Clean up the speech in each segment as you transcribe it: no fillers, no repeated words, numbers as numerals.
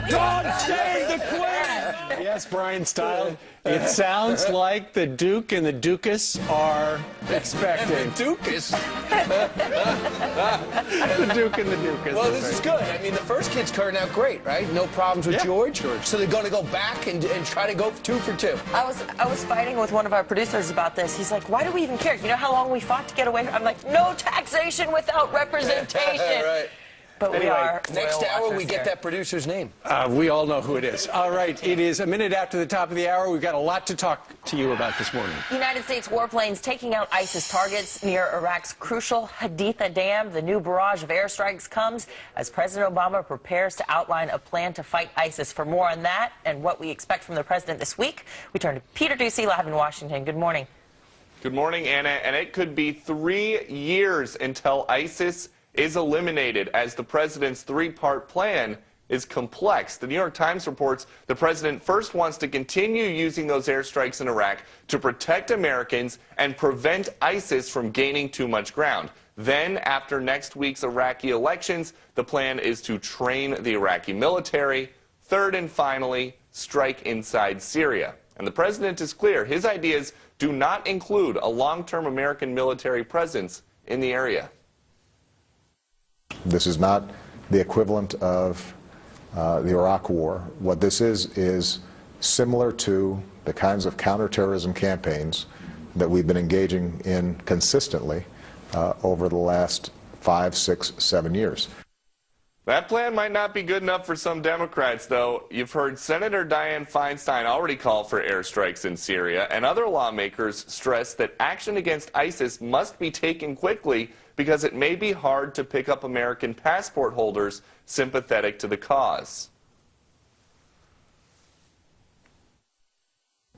God save the Queen! Yes, Brian Style. It sounds like the Duke and the Duchess are expecting. The Duchess? The Duke and the Duchess. Well, this is good. I mean, the first kid's turned out great, right? No problems with George. So they're going to go back and try to go 2 for 2. I was fighting with one of our producers about this. He's like, why do we even care? You know how long we fought to get away from it? I'm like, no taxation without representation. Right. But anyway, we are. Next hour, we get that producer's name. We all know who it is. All right, it is a minute after the top of the hour. We've got a lot to talk to you about this morning. United States warplanes taking out ISIS targets near Iraq's crucial Haditha Dam. The new barrage of airstrikes comes as President Obama prepares to outline a plan to fight ISIS. For more on that and what we expect from the president this week, we turn to Peter Ducey live in Washington. Good morning. Good morning, Anna. And it could be 3 years until ISIS is eliminated, as the president's 3-part plan is complex. The New York Times reports the president first wants to continue using those airstrikes in Iraq to protect Americans and prevent ISIS from gaining too much ground. Then, after next week's Iraqi elections, the plan is to train the Iraqi military. Third and finally, strike inside Syria. And the president is clear. His ideas do not include a long-term American military presence in the area. This is not the equivalent of the Iraq War. What this is similar to the kinds of counterterrorism campaigns that we've been engaging in consistently over the last 5, 6, 7 years. That plan might not be good enough for some Democrats, though. You've heard Senator Dianne Feinstein already call for airstrikes in Syria, and other lawmakers stress that action against ISIS must be taken quickly because it may be hard to pick up American passport holders sympathetic to the cause.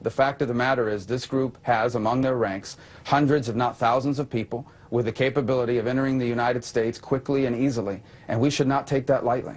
The fact of the matter is this group has among their ranks hundreds, if not thousands, of people with the capability of entering the United States quickly and easily, and we should not take that lightly.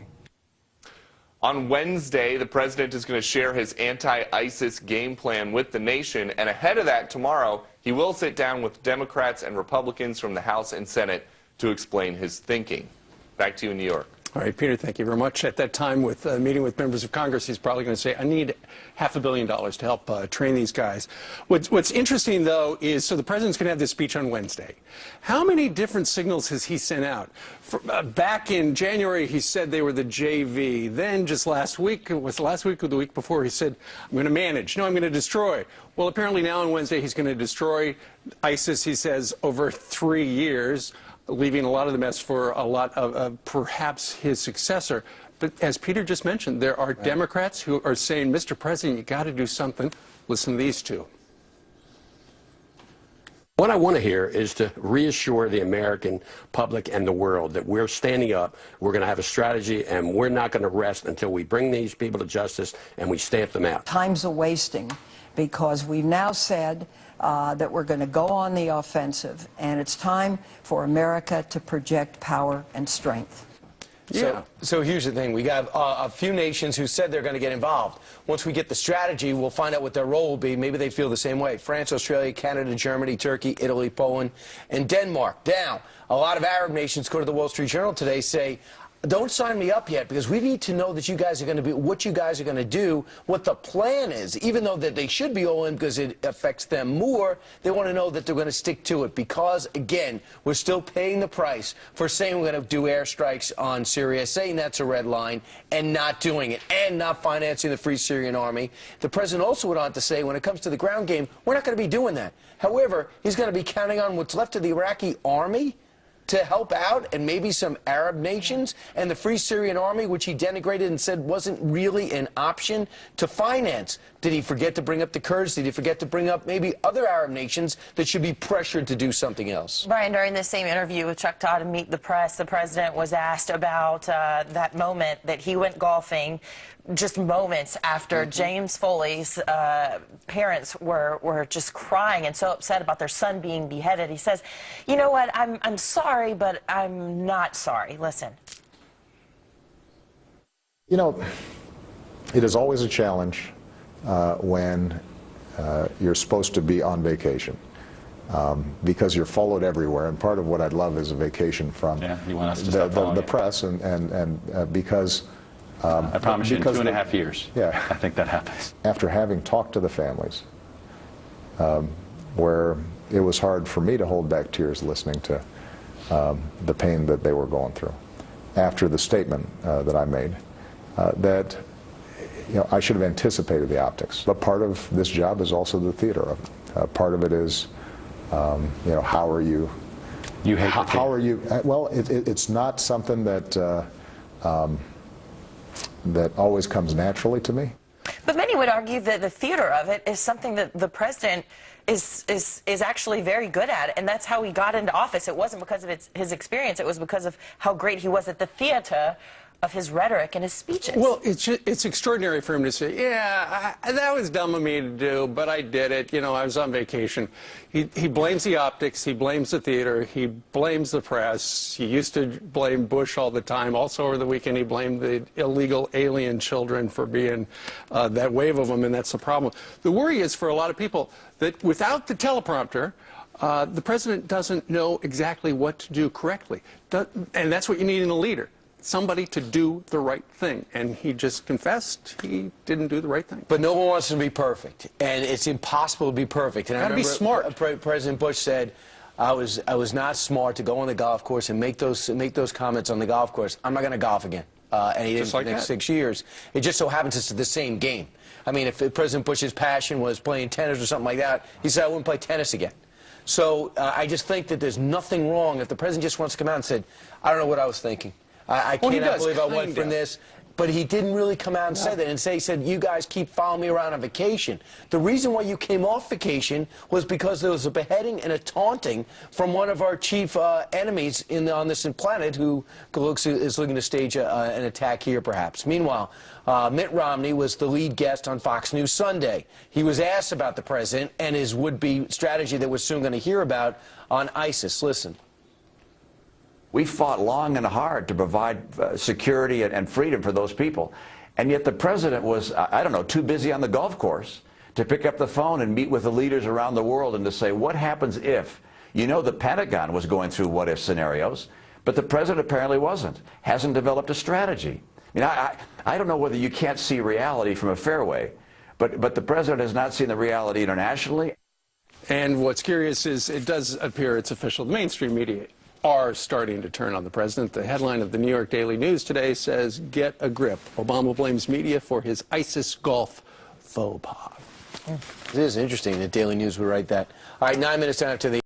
On Wednesday, the president is going to share his anti-ISIS game plan with the nation, and ahead of that, tomorrow, he will sit down with Democrats and Republicans from the House and Senate to explain his thinking. Back to you in New York. All right, Peter, thank you very much. At that time, with meeting with members of Congress, he's probably going to say, I need $500 million to help train these guys. What's interesting, though, is, so the president's going to have this speech on Wednesday. How many different signals has he sent out? Back in January, he said they were the JV. Then just last week, it was last week or the week before, he said, I'm going to manage. No, I'm going to destroy. Well, apparently now on Wednesday, he's going to destroy ISIS, he says, over 3 years, leaving a lot of the mess for a lot of perhaps his successor. But as Peter just mentioned, there are Democrats who are saying, Mr. President, you got to do something. Listen to these two. What I want to hear is to reassure the American public and the world that we're standing up, we're going to have a strategy, and we're not going to rest until we bring these people to justice and we stamp them out. Time's a wasting because we've now said that we're going to go on the offensive, and it's time for America to project power and strength. Yeah. So here's the thing. We got a few nations who said they're going to get involved. Once we get the strategy, we'll find out what their role will be. Maybe they feel the same way. France, Australia, Canada, Germany, Turkey, Italy, Poland, and Denmark. Now, a lot of Arab nations, go to the Wall Street Journal today, say, don't sign me up yet, because we need to know that you guys are going to be, what you guys are going to do, what the plan is. Even though that they should be all in because it affects them more, they want to know that they're going to stick to it. Because, again, we're still paying the price for saying we're going to do airstrikes on Syria, saying that's a red line, and not doing it, and not financing the Free Syrian Army. The president also went on to say, when it comes to the ground game, we're not going to be doing that. However, he's going to be counting on what's left of the Iraqi army to help out, and maybe some Arab nations, and the Free Syrian Army, which he denigrated and said wasn't really an option to finance. Did he forget to bring up the Kurds? Did he forget to bring up maybe other Arab nations that should be pressured to do something else? Brian, during this same interview with Chuck Todd and Meet the Press, the president was asked about that moment that he went golfing just moments after James Foley's parents were just crying and so upset about their son being beheaded. He says, you know what, I'm sorry, but I'm not sorry. Listen. You know, it is always a challenge when you're supposed to be on vacation. Because you're followed everywhere, and part of what I'd love is a vacation from you want us to stop the press, and because I promise you, in because 2.5 years, yeah. I think that happens. After having talked to the families, where it was hard for me to hold back tears listening to the pain that they were going through, after the statement that I made, that I should have anticipated the optics. But part of this job is also the theater of it. Part of it is, how are you? You hate how are you? Well, it's not something that that always comes naturally to me. But many would argue that the theater of it is something that the president is actually very good at, and that's how he got into office. It wasn't because of his experience; it was because of how great he was at the theater of his rhetoric and his speeches. Well, it's extraordinary for him to say, yeah, that was dumb of me to do, but I did it. I was on vacation. He blames the optics. He blames the theater. He blames the press. He used to blame Bush all the time. Also, over the weekend, he blamed the illegal alien children for being that wave of them, and that's the problem. The worry is for a lot of people that without the teleprompter, the president doesn't know exactly what to do correctly. And that's what you need in a leader. Somebody to do the right thing, and he just confessed he didn't do the right thing. But no one wants to be perfect, and it's impossible to be perfect. And Gotta be smart. President Bush said, "I was not smart to go on the golf course and make those comments on the golf course. I'm not going to golf again." And he didn't for the next 6 years. It just so happens it's the same game. I mean, if President Bush's passion was playing tennis or something like that, he said, "I wouldn't play tennis again." So I just think that there's nothing wrong if the president just wants to come out and said, "I don't know what I was thinking. I cannot believe I went from this." But he didn't really come out and say that. He said, "You guys keep following me around on vacation." The reason why you came off vacation was because there was a beheading and a taunting from one of our chief enemies on this planet who is looking to stage an attack here, perhaps. Meanwhile, Mitt Romney was the lead guest on Fox News Sunday. He was asked about the president and his would-be strategy that we're soon going to hear about on ISIS. Listen. We fought long and hard to provide security and freedom for those people. And yet the president was, I don't know, too busy on the golf course to pick up the phone and meet with the leaders around the world and to say, what happens if? The Pentagon was going through what-if scenarios, but the president apparently wasn't, hasn't developed a strategy. I don't know whether you can't see reality from a fairway, but the president has not seen the reality internationally. And what's curious is it does appear it's official. The mainstream media are starting to turn on the president. The headline of the New York Daily News today says, "Get a grip. Obama blames media for his ISIS golf faux pas." It is interesting that Daily News would write that. All right, 9 minutes after the